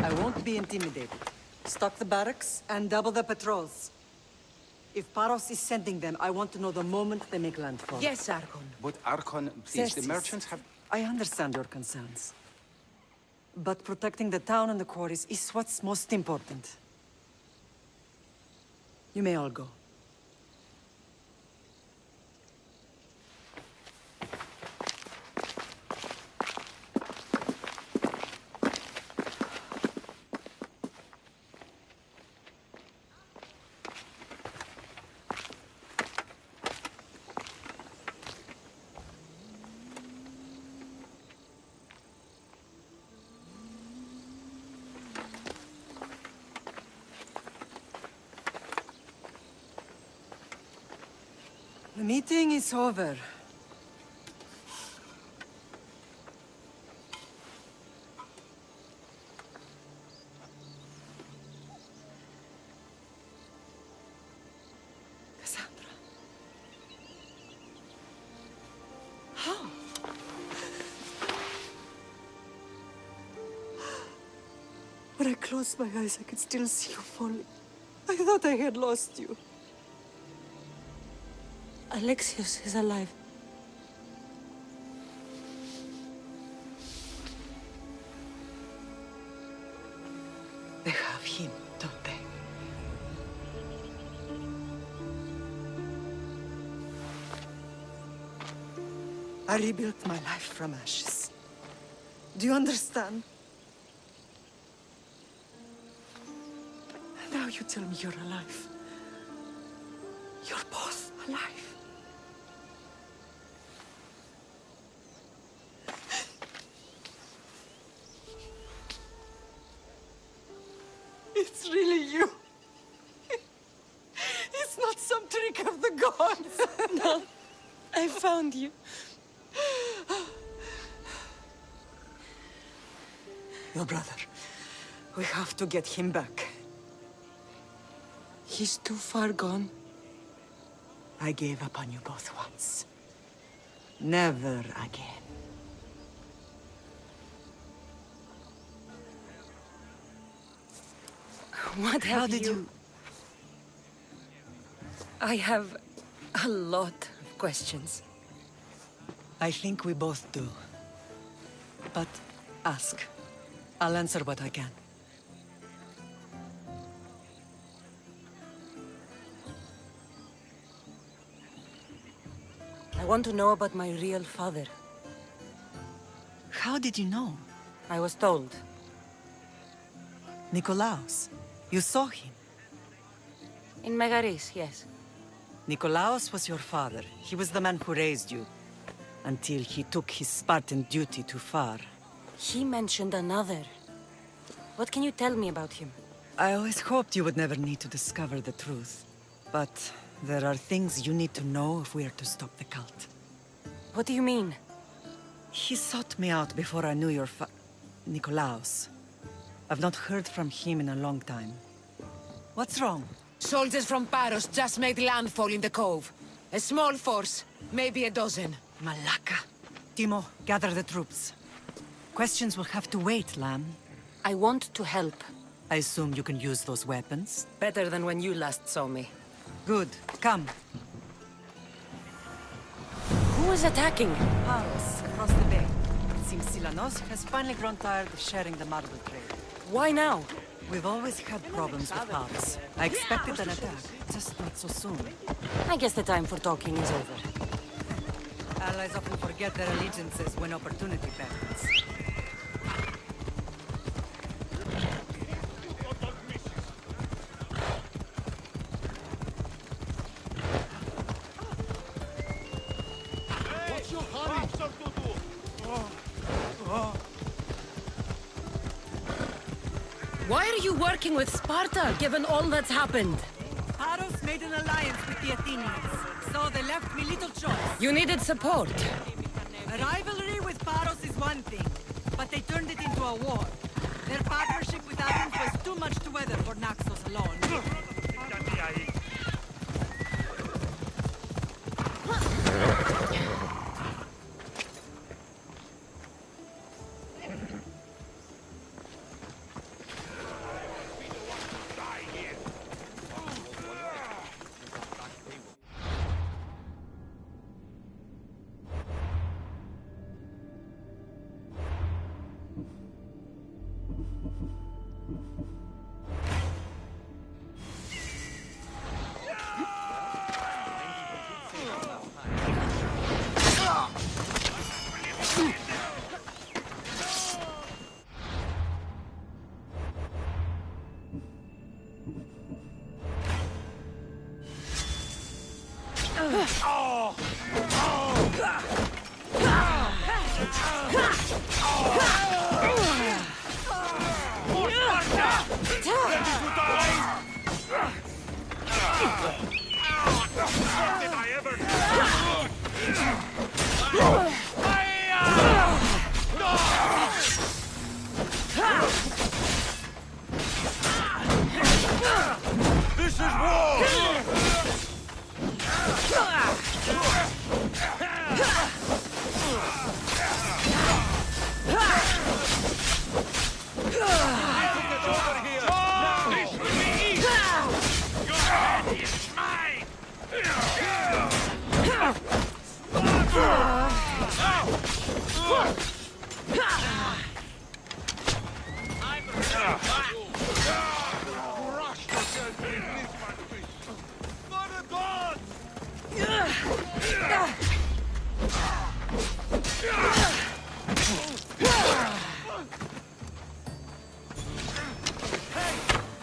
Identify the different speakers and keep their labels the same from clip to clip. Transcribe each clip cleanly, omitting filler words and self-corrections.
Speaker 1: I won't be intimidated. Stock the barracks and double the patrols. If Paros is sending them, I want to know the moment they make landfall.
Speaker 2: Yes, Archon.
Speaker 3: But Archon, please, the
Speaker 1: Xerxes,
Speaker 3: merchants have...
Speaker 1: I understand your concerns. But protecting the town and the quarries is what's most important. You may all go. The meeting is over. Cassandra. How? When I closed my eyes, I could still see you falling. I thought I had lost you. Alexios is alive. They have him, don't they? I rebuilt my life from ashes. Do you understand? Now you tell me you're alive. You're both alive. It's really you. It's not some trick of the gods. No, I found you. Your brother. We have to get him back. He's too far gone. I gave up on you both once. Never again.
Speaker 2: What
Speaker 1: How
Speaker 2: have
Speaker 1: did
Speaker 2: you... I have a lot of questions.
Speaker 1: I think we both do. But ask. I'll answer what I can.
Speaker 2: I want to know about my real father.
Speaker 1: How did you know?
Speaker 2: I was told.
Speaker 1: Nikolaos. You saw him.
Speaker 2: In Megaris, yes.
Speaker 1: Nikolaos was your father. He was the man who raised you. Until he took his Spartan duty too far.
Speaker 2: He mentioned another. What can you tell me about him?
Speaker 1: I always hoped you would never need to discover the truth. But there are things you need to know if we are to stop the cult.
Speaker 2: What do you mean?
Speaker 1: He sought me out before I knew your Nikolaos. I've not heard from him in a long time. What's wrong?
Speaker 4: Soldiers from Paros just made landfall in the cove. A small force, maybe a dozen.
Speaker 1: Malaka. Timo, gather the troops. Questions will have to wait, Lamb.
Speaker 2: I want to help.
Speaker 1: I assume you can use those weapons?
Speaker 2: Better than when you last saw me.
Speaker 1: Good. Come.
Speaker 2: Who is attacking?
Speaker 1: Paros, across the bay. It seems Silanos has finally grown tired of sharing the marble trade.
Speaker 2: Why now?
Speaker 1: We've always had problems with Paros. I expected an attack, just not so soon.
Speaker 2: I guess the time for talking is over.
Speaker 1: Allies often forget their allegiances when opportunity beckons.
Speaker 2: Why are you working with Sparta, given all that's happened?
Speaker 1: Paros made an alliance with the Athenians, so they left me little choice.
Speaker 2: You needed support.
Speaker 1: A rivalry with Paros is one thing, but they turned it into a war. Their partnership with Athens was too much to weather for Naxos alone.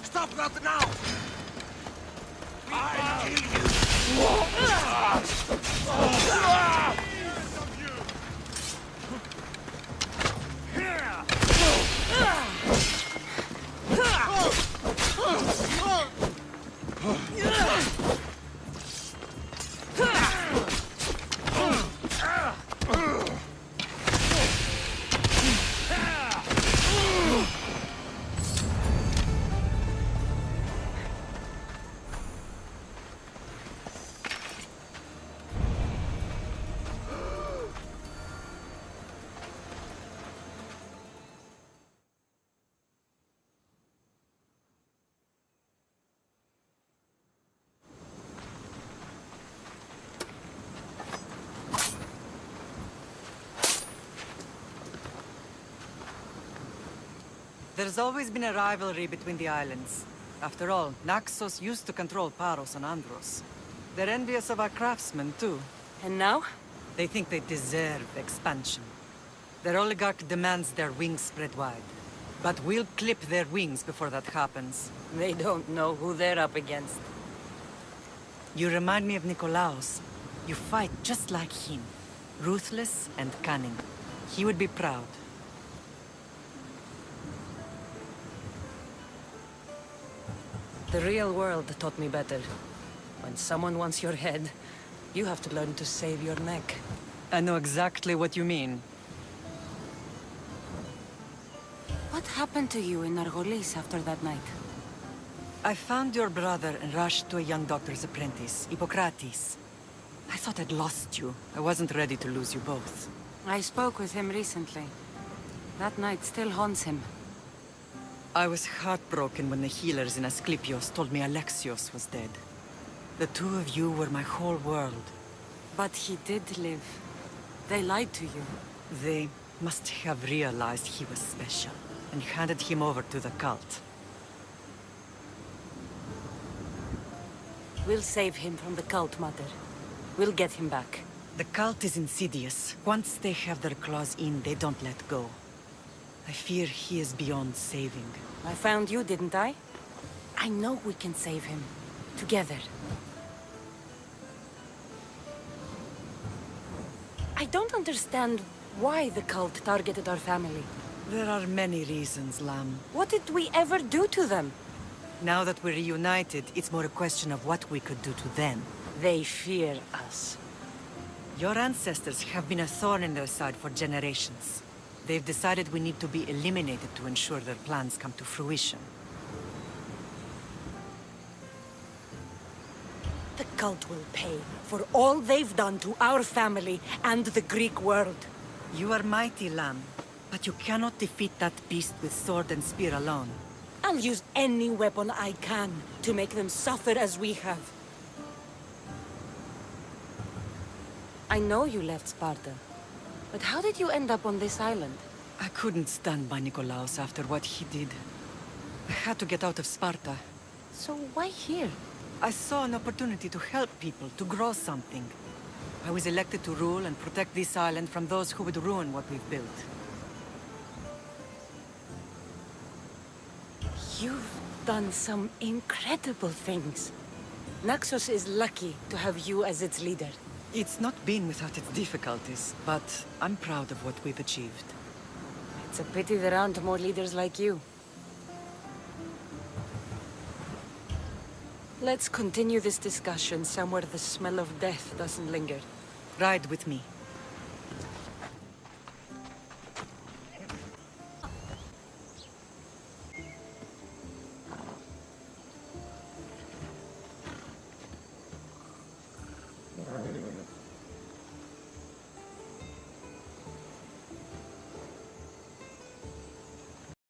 Speaker 3: Stop that now!
Speaker 1: There's always been a rivalry between the islands. After all, Naxos used to control Paros and Andros. They're envious of our craftsmen, too.
Speaker 2: And now?
Speaker 1: They think they deserve expansion. Their oligarch demands their wings spread wide. But we'll clip their wings before that happens.
Speaker 2: They don't know who they're up against.
Speaker 1: You remind me of Nikolaos. You fight just like him. Ruthless and cunning. He would be proud.
Speaker 2: The real world taught me better. When someone wants your head, you have to learn to save your neck.
Speaker 1: I know exactly what you mean.
Speaker 2: What happened to you in Argolis after that night?
Speaker 1: I found your brother and rushed to a young doctor's apprentice, Hippocrates. I thought I'd lost you. I wasn't ready to lose you both.
Speaker 2: I spoke with him recently. That night still haunts him.
Speaker 1: I was heartbroken when the healers in Asclepios told me Alexios was dead. The two of you were my whole world.
Speaker 2: But he did live. They lied to you.
Speaker 1: They must have realized he was special and handed him over to the cult.
Speaker 2: We'll save him from the cult, Mother. We'll get him back.
Speaker 1: The cult is insidious. Once they have their claws in, they don't let go. I fear he is beyond saving.
Speaker 2: I found you, didn't I? I know we can save him. Together. I don't understand why the cult targeted our family.
Speaker 1: There are many reasons, Lam.
Speaker 2: What did we ever do to them?
Speaker 1: Now that we're reunited, it's more a question of what we could do to them.
Speaker 2: They fear us.
Speaker 1: Your ancestors have been a thorn in their side for generations. They've decided we need to be eliminated to ensure their plans come to fruition.
Speaker 2: The cult will pay for all they've done to our family and the Greek world.
Speaker 1: You are mighty, Lam, but you cannot defeat that beast with sword and spear alone.
Speaker 2: I'll use any weapon I can to make them suffer as we have. I know you left Sparta, but how did you end up on this island?
Speaker 1: I couldn't stand by Nikolaos after what he did. I had to get out of Sparta.
Speaker 2: So why here?
Speaker 1: I saw an opportunity to help people, to grow something. I was elected to rule and protect this island from those who would ruin what we've built.
Speaker 2: You've done some incredible things. Naxos is lucky to have you as its leader.
Speaker 1: It's not been without its difficulties, but I'm proud of what we've achieved.
Speaker 2: It's a pity there aren't more leaders like you. Let's continue this discussion somewhere the smell of death doesn't linger.
Speaker 1: Ride with me.